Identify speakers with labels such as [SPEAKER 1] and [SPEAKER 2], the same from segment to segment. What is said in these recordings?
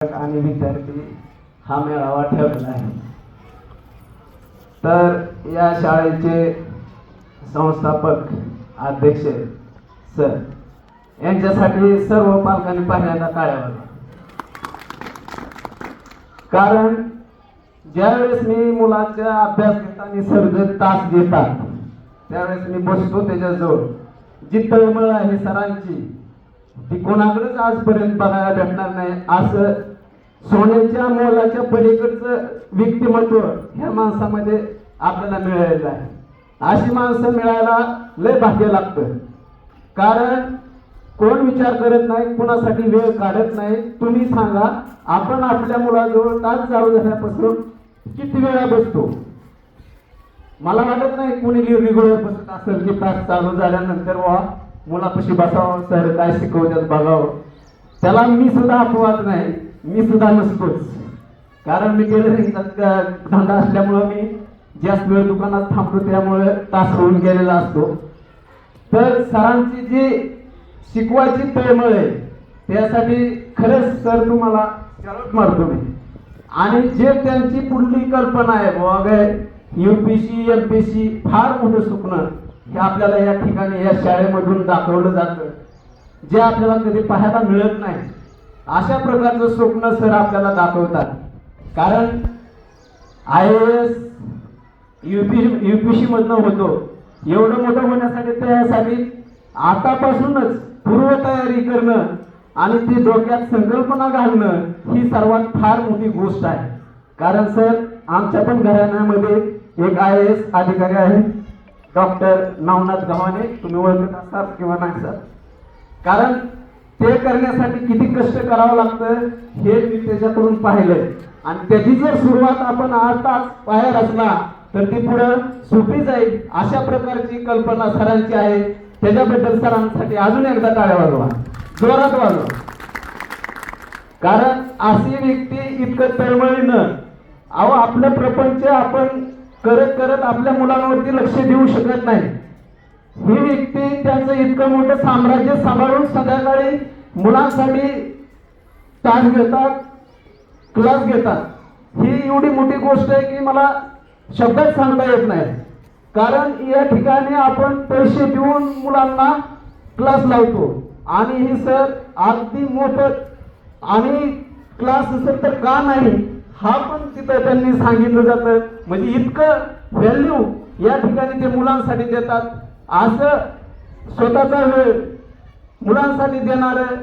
[SPEAKER 1] आणि विद्यार्थी हा मेळावा ठेवला आहे। तर या शाळेचे संस्थापक अध्यक्ष सर यांच्यासाठी सर्व पालकांनी पहिल्यांदा टाळ्या वाजवा। कारण ज्यावेळेस मी मुलाचा अभ्यास घेताना सर जर तास घेतात त्यावेळेस मी बसतो त्याच्याजवळ, जी तळमळ आहे सरांची ती कोणाकडेच आजपर्यंत बघायला भेटणार नाही। असं सोन्याच्या मोलाच्या पलीकडचं व्यक्तिमत्व ह्या माणसामध्ये आपल्याला मिळालेलं आहे। अशी माणसं मिळायला लय भाग्य लागतं, कारण कोण विचार करत नाही, कोणासाठी वेळ काढत नाही। तुम्ही सांगा, आपण आपल्या मुलाजवळ तास चालू झाल्यापासून किती वेळा बसतो? मला वाटत नाही कोणी रेग्युलर बसत असेल की तास चालू झाल्यानंतर मुलापाशी बसावं, सर काय शिकवतात बघावं। त्याला मी सुद्धा अपवाद नाही, मी सुद्धा नसतोच, कारण मी टेलरिंगचा धंदा असल्यामुळं मी जास्त वेळ दुकानात थांबतो, त्यामुळे तास होऊन गेलेला असतो। तर सरांची जी शिकवायची तळमळ आहे त्यासाठी खरंच सर तुम्हाला सॅल्यूट मारतो मी। आणि जे त्यांची पुढली कल्पना आहे बाबा UPSC MPSC फार मोठं स्वप्न हे आपल्याला या ठिकाणी या शाळेमधून दाखवलं जातं, जे आपल्याला कधी पाहायला मिळत नाही। अशा प्रकारचं स्वप्न सर आपल्याला दाखवतात, कारण IAS UPSC मधनं होतो, एवढं मोठं होण्यासाठी त्यासाठी आतापासूनच पूर्वतयारी करणं आणि ती डोक्यात संकल्पना घालणं ही सर्वात फार मोठी गोष्ट आहे। कारण सर आमच्या पण घराण्यामध्ये एक IAS अधिकारी आहे, डॉक्टर नवनाथ गव्हाणे, तुम्ही ओळखत असाल किंवा नाही सर, कारण ते करण्यासाठी किती कष्ट करावं लागतं हे मी त्याच्याकडून पाहिलंय। आणि त्याची जर सुरुवात आपण आताच पाया रचला तर ती पुढे सोपी जाईल। अशा प्रकारची कल्पना सरांची आहे, त्याच्याबद्दल सरांसाठी अजून एकदा टाळ्या वाजवा, जोरात वाजवा। कारण अशी व्यक्ती इतकं तळमळीनं आपलं प्रपंच आपण करत करत आपल्या मुलांवरती लक्ष देऊ शकत नाही। ही व्यक्ती त्यांचं इतकं मोठं साम्राज्य सांभाळून संध्याकाळी मुलांसाठी तास घेतात, क्लास घेतात, ही एवढी मोठी गोष्ट आहे की मला शब्दात सांगता येत नाही। कारण या ठिकाणी आपण पैसे देऊन मुलांना क्लास लावतो आणि ही सर अगदी मोफत आणि क्लास असेल तर का नाही हा पण तिथं त्यांनी सांगितलं जातं। म्हणजे इतकं व्हॅल्यू या ठिकाणी ते मुलांसाठी देतात। असं स्वतःचा वेळ मुलांसाठी देणारं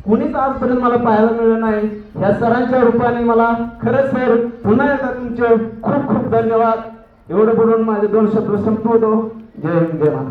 [SPEAKER 1] कुणीच आजपर्यंत मला पाहायला मिळलं नाही। या सरांच्या रूपाने मला खरंच सर पुन्हा एकदा तुमचे खूप खूप धन्यवाद। एवढं बोलून माझे 2 शब्द संपवतो। जय हिंद, जय महाराष्ट्र।